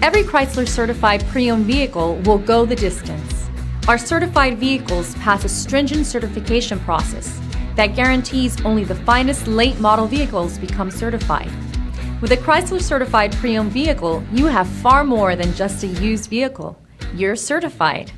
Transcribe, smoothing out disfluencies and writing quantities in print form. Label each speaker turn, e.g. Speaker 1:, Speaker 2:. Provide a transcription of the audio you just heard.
Speaker 1: Every Chrysler certified pre-owned vehicle will go the distance. Our certified vehicles pass a stringent certification process that guarantees only the finest late model vehicles become certified. With a Chrysler certified pre-owned vehicle, you have far more than just a used vehicle. You're certified.